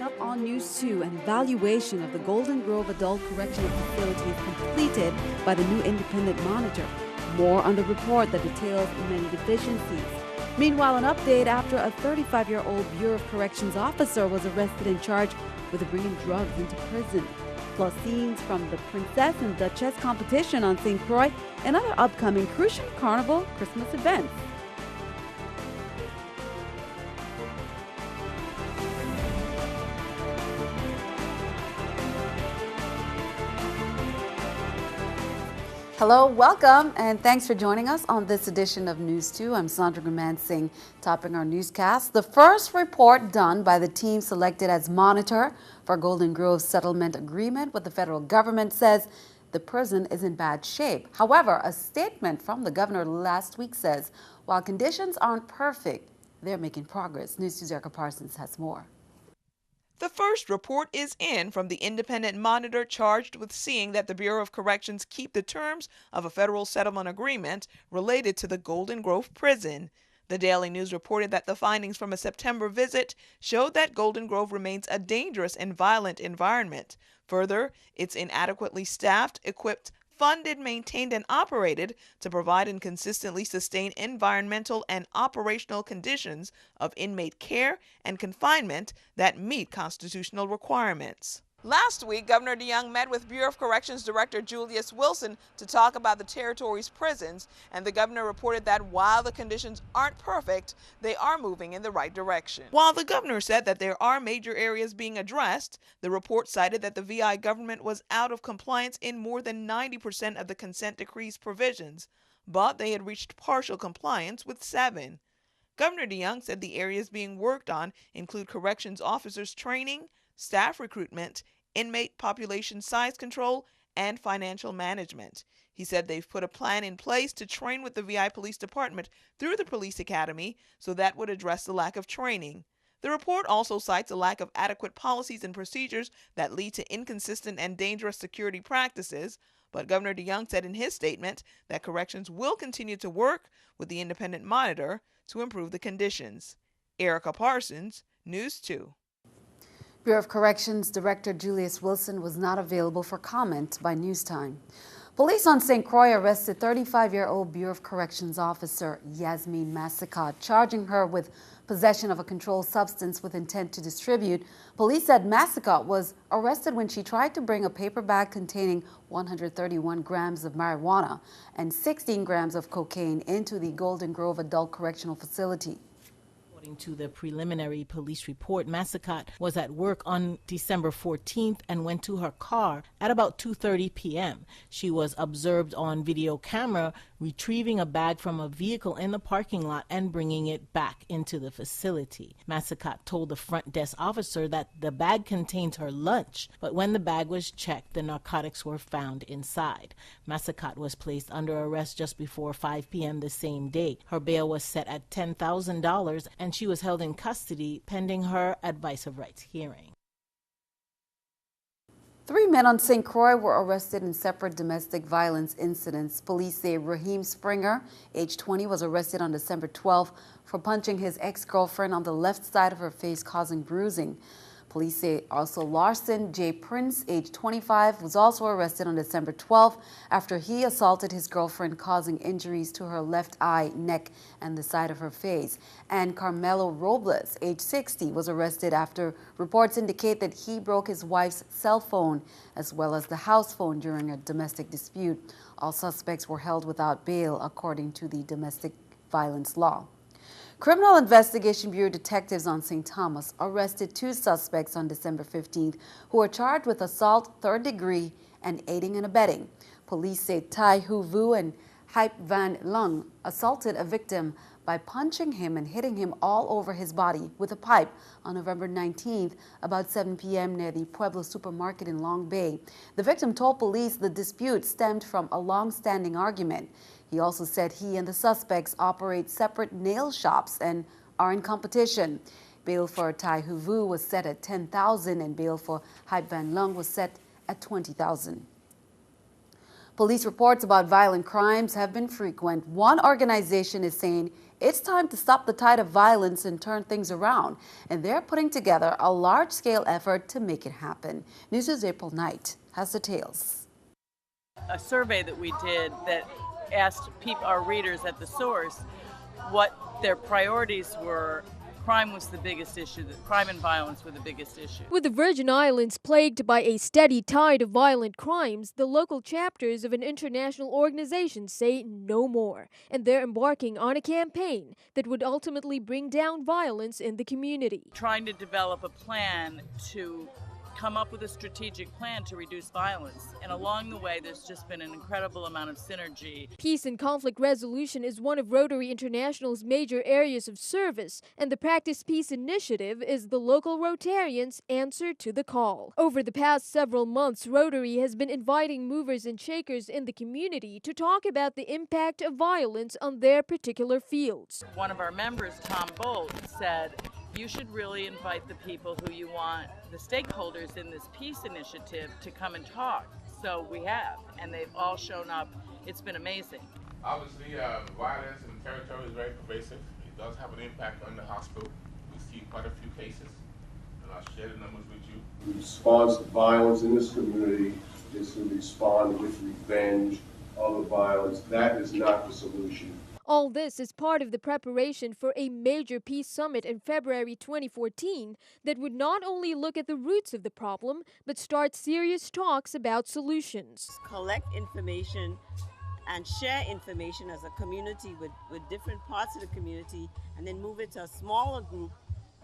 Coming up on News 2, an evaluation of the Golden Grove Adult Correctional Facility is completed by the new independent monitor. More on the report that details many deficiencies. Meanwhile, an update after a 35-year-old Bureau of Corrections officer was arrested and charged with bringing drugs into prison. Plus scenes from the Princess and Duchess competition on St. Croix and other upcoming Crucian Carnival Christmas events. Hello, welcome, and thanks for joining us on this edition of News 2. I'm Sandra Gumansing, topping our newscast. The first report done by the team selected as monitor for Golden Grove's settlement agreement with the federal government says the prison is in bad shape. However, a statement from the governor last week says while conditions aren't perfect, they're making progress. News 2's Erica Parsons has more. The first report is in from the independent monitor charged with seeing that the Bureau of Corrections keep the terms of a federal settlement agreement related to the Golden Grove prison. The Daily News reported that the findings from a September visit showed that Golden Grove remains a dangerous and violent environment. Further, it's inadequately staffed, equipped, funded, maintained, and operated to provide and consistently sustain environmental and operational conditions of inmate care and confinement that meet constitutional requirements. Last week, Governor DeYoung met with Bureau of Corrections Director Julius Wilson to talk about the territory's prisons, and the governor reported that while the conditions aren't perfect, they are moving in the right direction. While the governor said that there are major areas being addressed, the report cited that the VI government was out of compliance in more than 90% of the consent decree's provisions, but they had reached partial compliance with 7. Governor DeYoung said the areas being worked on include corrections officers training, staff recruitment, inmate population size control, and financial management. He said they've put a plan in place to train with the VI Police Department through the Police Academy, so that would address the lack of training. The report also cites a lack of adequate policies and procedures that lead to inconsistent and dangerous security practices, but Governor DeYoung said in his statement that corrections will continue to work with the independent monitor to improve the conditions. Erica Parsons, News 2. Bureau of Corrections Director Julius Wilson was not available for comment by News Time. Police on St. Croix arrested 35-year-old Bureau of Corrections officer Yasmin Massicot, charging her with possession of a controlled substance with intent to distribute. Police said Massicot was arrested when she tried to bring a paper bag containing 131 grams of marijuana and 16 grams of cocaine into the Golden Grove Adult Correctional Facility. According to the preliminary police report, Massicot was at work on December 14th and went to her car at about 2:30 p.m. She was observed on video camera retrieving a bag from a vehicle in the parking lot and bringing it back into the facility. Massicot told the front desk officer that the bag contained her lunch, but when the bag was checked, the narcotics were found inside. Massicot was placed under arrest just before 5 p.m. the same day. Her bail was set at $10,000 and she was held in custody pending her advice of rights hearing. 3 men on St. Croix were arrested in separate domestic violence incidents. Police say Raheem Springer, age 20, was arrested on December 12th for punching his ex-girlfriend on the left side of her face, causing bruising. Police say also Larson J. Prince, age 25, was also arrested on December 12th after he assaulted his girlfriend, causing injuries to her left eye, neck, and the side of her face. And Carmelo Robles, age 60, was arrested after reports indicate that he broke his wife's cell phone as well as the house phone during a domestic dispute. All suspects were held without bail according to the domestic violence law. Criminal Investigation Bureau detectives on St. Thomas arrested 2 suspects on December 15th who were charged with assault 3rd degree and aiding and abetting. Police say Tai Hu Vu and Hype Van Lung assaulted a victim by punching him and hitting him all over his body with a pipe on November 19th about 7 p.m. near the Pueblo supermarket in Long Bay. The victim told police the dispute stemmed from a long-standing argument. He also said he and the suspects operate separate nail shops and are in competition. Bail for Tai Hu Vu was set at $10,000 and bail for Hype Van Lung was set at $20,000. Police reports about violent crimes have been frequent. One organization is saying it's time to stop the tide of violence and turn things around, and they're putting together a large-scale effort to make it happen. News2's April Knight has details. A survey that we did that asked our readers at the source what their priorities were. Crime was the biggest issue. Crime and violence were the biggest issue. With the Virgin Islands plagued by a steady tide of violent crimes, the local chapters of an international organization say no more, and they're embarking on a campaign that would ultimately bring down violence in the community. Trying to develop a plan to come up with a strategic plan to reduce violence, and along the way there's just been an incredible amount of synergy. Peace and conflict resolution is one of Rotary International's major areas of service, and the Practice Peace Initiative is the local Rotarians' answer to the call. Over the past several months, Rotary has been inviting movers and shakers in the community to talk about the impact of violence on their particular fields. One of our members, Tom Bolt, said, you should really invite the people who you want, the stakeholders in this peace initiative, to come and talk. So we have, and they've all shown up. It's been amazing. Obviously, violence in the territory is very pervasive. It does have an impact on the hospital. We see quite a few cases, and I'll share the numbers with you. The response to violence in this community is to respond with revenge, other violence. That is not the solution. All this is part of the preparation for a major peace summit in February 2014 that would not only look at the roots of the problem, but start serious talks about solutions. Collect information and share information as a community with different parts of the community, and then move it to a smaller group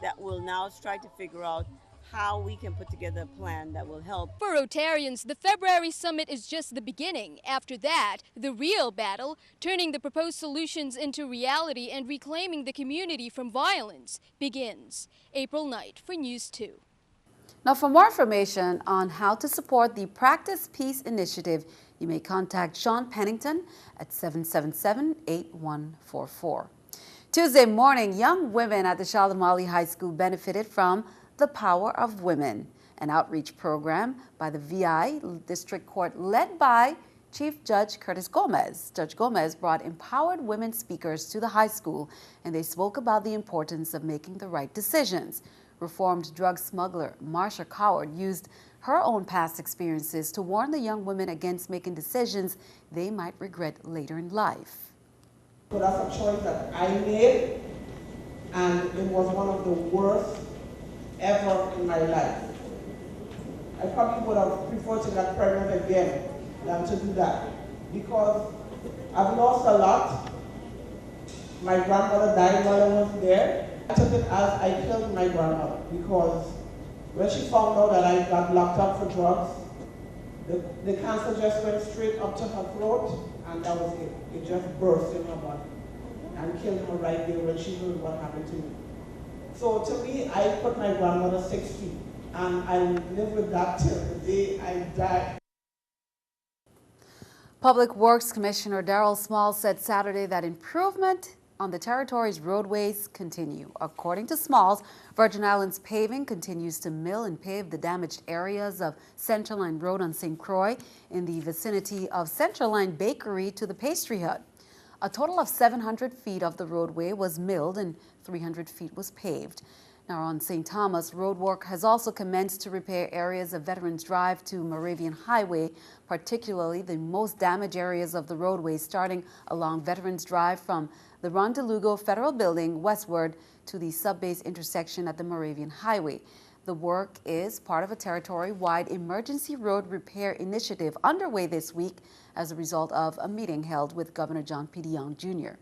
that will now try to figure out how we can put together a plan that will help. For Rotarians, the February summit is just the beginning. After that, the real battle, turning the proposed solutions into reality and reclaiming the community from violence, begins. April Knight for News2. Now, for more information on how to support the Practice Peace Initiative, you may contact Sean Pennington at 777-8144. Tuesday morning, young women at the Shalimali High School benefited from The Power of Women, an outreach program by the VI District Court led by Chief Judge Curtis Gomez. Judge Gomez brought empowered women speakers to the high school, and they spoke about the importance of making the right decisions. Reformed drug smuggler Marsha Coward used her own past experiences to warn the young women against making decisions they might regret later in life. So that's a choice that I made, and it was one of the worst ever in my life. I probably would have preferred to get pregnant again than to do that, because I've lost a lot. My grandmother died while I was there. I took it as I killed my grandmother, because when she found out that I got locked up for drugs, the cancer just went straight up to her throat, and that was it. It just burst in her body and killed her right there when she knew what happened to me. So to me, I put my grandmother 6 feet, and I live with that till the day I die. Public Works Commissioner Darrell Small said Saturday that improvement on the territory's roadways continue. According to Smalls, Virgin Islands Paving continues to mill and pave the damaged areas of Central Line Road on St. Croix in the vicinity of Central Line Bakery to the Pastry Hut. A total of 700 feet of the roadway was milled and 300 feet was paved. Now on St. Thomas, road work has also commenced to repair areas of Veterans Drive to Moravian Highway, particularly the most damaged areas of the roadway starting along Veterans Drive from the Ron DeLugo Federal Building westward to the sub-base intersection at the Moravian Highway. The work is part of a territory-wide emergency road repair initiative underway this week as a result of a meeting held with Governor John P. DeYoung Jr.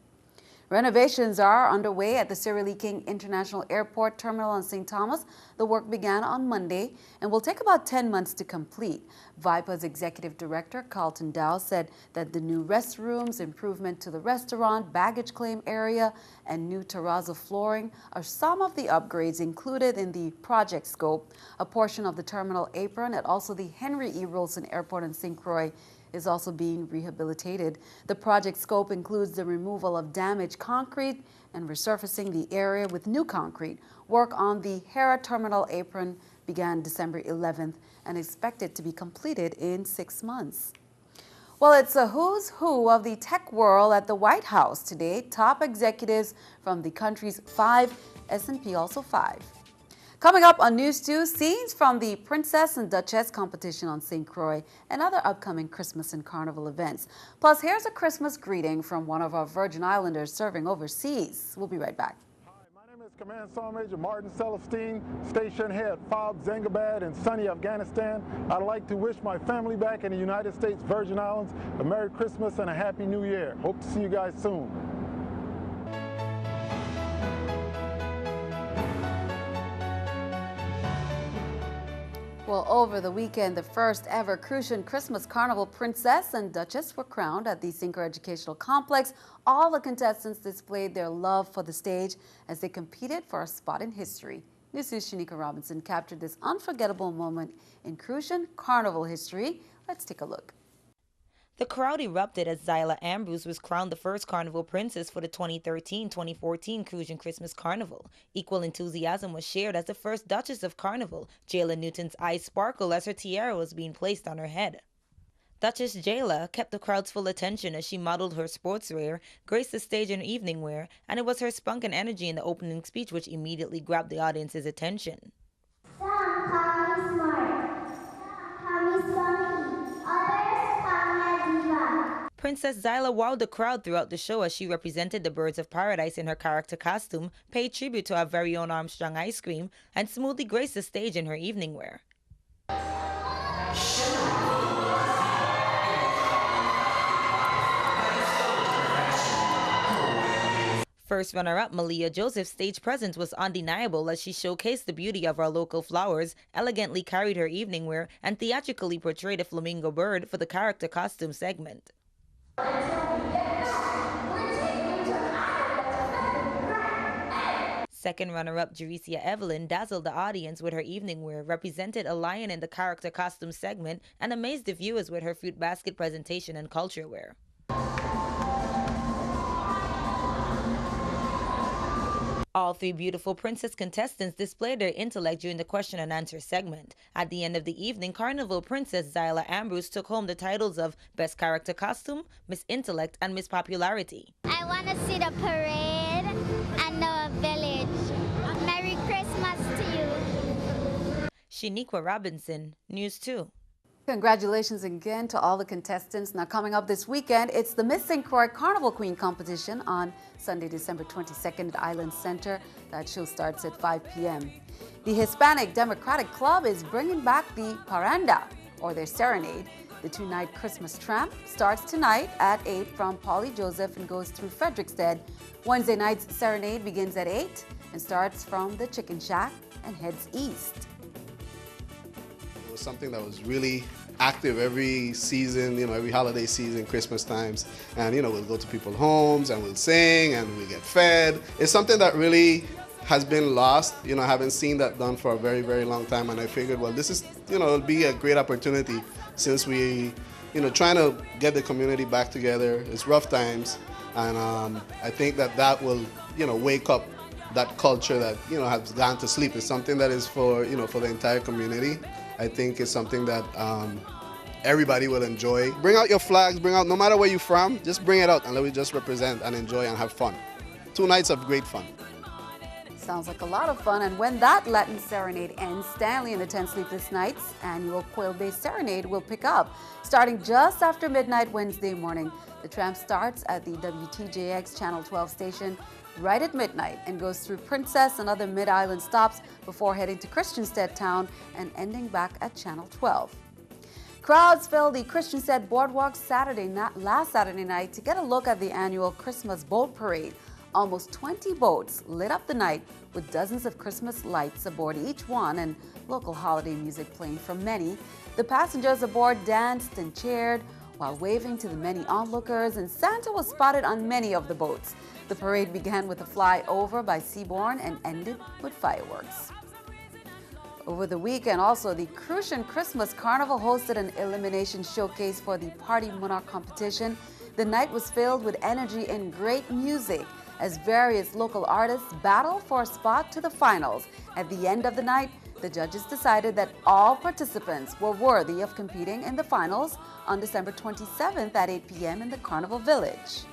Renovations are underway at the Cyril King International Airport Terminal on St. Thomas. The work began on Monday and will take about 10 months to complete. VIPA's Executive Director, Carlton Dow, said that the new restrooms, improvement to the restaurant, baggage claim area, and new terrazzo flooring are some of the upgrades included in the project scope. A portion of the terminal apron at also the Henry E. Wilson Airport in St. Croix is also being rehabilitated. The project scope includes the removal of damaged concrete and resurfacing the area with new concrete. Work on the Hera terminal apron began December 11th and expected to be completed in 6 months. Well, it's a who's who of the tech world at the White House today. Top executives from the country's 5 S&P also 5. Coming up on News 2, scenes from the Princess and Duchess competition on St. Croix and other upcoming Christmas and Carnival events. Plus, here's a Christmas greeting from one of our Virgin Islanders serving overseas. We'll be right back. Command Sergeant Major Martin Celestine, Station Head Fob Zengabad in sunny Afghanistan. I'd like to wish my family back in the United States Virgin Islands a Merry Christmas and a Happy New Year. Hope to see you guys soon. Well, over the weekend, the first ever Crucian Christmas Carnival Princess and Duchess were crowned at the Synchro Educational Complex. All the contestants displayed their love for the stage as they competed for a spot in history. NEWS2's Shanika Robinson captured this unforgettable moment in Crucian Carnival history. Let's take a look. The crowd erupted as Zyla Ambrose was crowned the first Carnival Princess for the 2013-2014 Crucian Christmas Carnival. Equal enthusiasm was shared as the first Duchess of Carnival, Jayla Newton's eyes sparkled as her tiara was being placed on her head. Duchess Jayla kept the crowd's full attention as she modeled her sportswear, graced the stage in evening wear, and it was her spunk and energy in the opening speech which immediately grabbed the audience's attention. Some call me smart, some call me spunky, others call me a diva. Princess Zyla wowed the crowd throughout the show as she represented the birds of paradise in her character costume, paid tribute to our very own Armstrong ice cream, and smoothly graced the stage in her evening wear. First runner-up Malia Joseph's stage presence was undeniable as she showcased the beauty of our local flowers, elegantly carried her evening wear, and theatrically portrayed a flamingo bird for the character costume segment. Second runner-up Jerecia Evelyn dazzled the audience with her evening wear, represented a lion in the character costume segment, and amazed the viewers with her fruit basket presentation and culture wear. All 3 beautiful princess contestants displayed their intellect during the question and answer segment. At the end of the evening, Carnival Princess Zyla Ambrose took home the titles of Best Character Costume, Miss Intellect, and Miss Popularity. I want to see the parade and the village. Merry Christmas to you. Shanika Robinson, News 2. Congratulations again to all the contestants. Now coming up this weekend, it's the Miss St. Croix Carnival Queen competition on Sunday, December 22nd at Island Center. That show starts at 5 p.m. The Hispanic Democratic Club is bringing back the parranda, or their serenade. The 2-night Christmas tramp starts tonight at 8 from Polly Joseph and goes through Frederickstead. Wednesday night's serenade begins at 8 and starts from the Chicken Shack and heads east. It was something that was really active every season, every holiday season, Christmas times. And, we'll go to people's homes and we'll sing and we'll get fed. It's something that really has been lost. I haven't seen that done for a very, very long time. And I figured, well, this is, it'll be a great opportunity since we, trying to get the community back together. It's rough times. And I think that will, wake up that culture that, has gone to sleep. It's something that is for, for the entire community. I think it's something that everybody will enjoy. Bring out your flags, no matter where you're from, just bring it out and let me just represent and enjoy and have fun. 2 nights of great fun. Sounds like a lot of fun. And when that Latin serenade ends, Stanley and the 10 Sleepless Nights annual Quill-based serenade will pick up. Starting just after midnight Wednesday morning, the tramp starts at the WTJX Channel 12 station right at midnight and goes through Princess and other mid-island stops before heading to Christiansted Town and ending back at Channel 12. Crowds filled the Christiansted Boardwalk last Saturday night to get a look at the annual Christmas Boat Parade. Almost 20 boats lit up the night with dozens of Christmas lights aboard each one and local holiday music playing from many. The passengers aboard danced and cheered while waving to the many onlookers, and Santa was spotted on many of the boats. The parade began with a flyover by Seabourn and ended with fireworks. Over the weekend, also, the Crucian Christmas Carnival hosted an elimination showcase for the Party Monarch competition. The night was filled with energy and great music as various local artists battled for a spot to the finals. At the end of the night, The judges decided that all participants were worthy of competing in the finals on December 27th at 8 p.m. in the Carnival Village.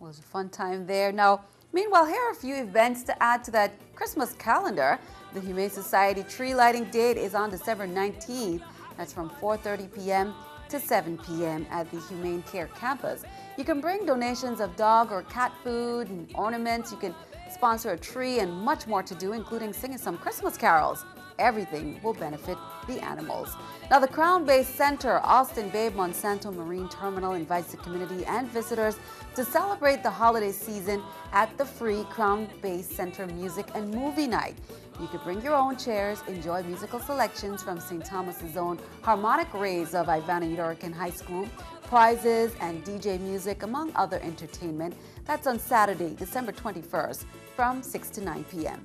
It was a fun time there. Now, meanwhile, here are a few events to add to that Christmas calendar. The Humane Society tree lighting date is on December 19th. That's from 4:30 p.m. to 7 p.m. at the Humane Care Campus. You can bring donations of dog or cat food and ornaments. You can sponsor a tree and much more to do, including singing some Christmas carols. Everything will benefit the animals. Now, the Crown-based center, Austin Babe Monsanto Marine Terminal, invites the community and visitors to celebrate the holiday season at the free Crown-based center music and movie night. You could bring your own chairs, enjoy musical selections from St. Thomas's own Harmonic Rays of Ivana Uterican High School, prizes and DJ music, among other entertainment. That's on Saturday, December 21st from 6 to 9 p.m.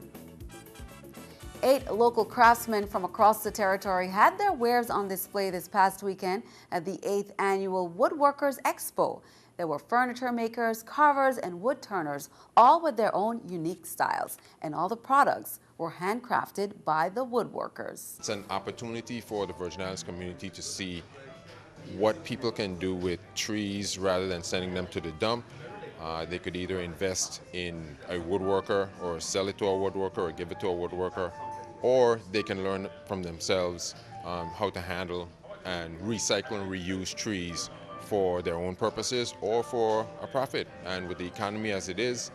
8 local craftsmen from across the territory had their wares on display this past weekend at the 8th Annual Woodworkers Expo. There were furniture makers, carvers, and wood turners, all with their own unique styles. And all the products were handcrafted by the woodworkers. It's an opportunity for the Virgin Islands community to see what people can do with trees rather than sending them to the dump. They could either invest in a woodworker or sell it to a woodworker or give it to a woodworker, or they can learn from themselves how to handle and recycle and reuse trees for their own purposes or for a profit. And with the economy as it is,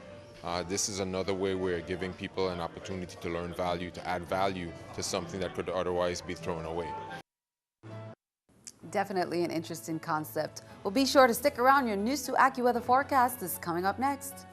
this is another way we're giving people an opportunity to learn value, to add value to something that could otherwise be thrown away. Definitely an interesting concept. Well, be sure to stick around. Your News 2 AccuWeather forecast is coming up next.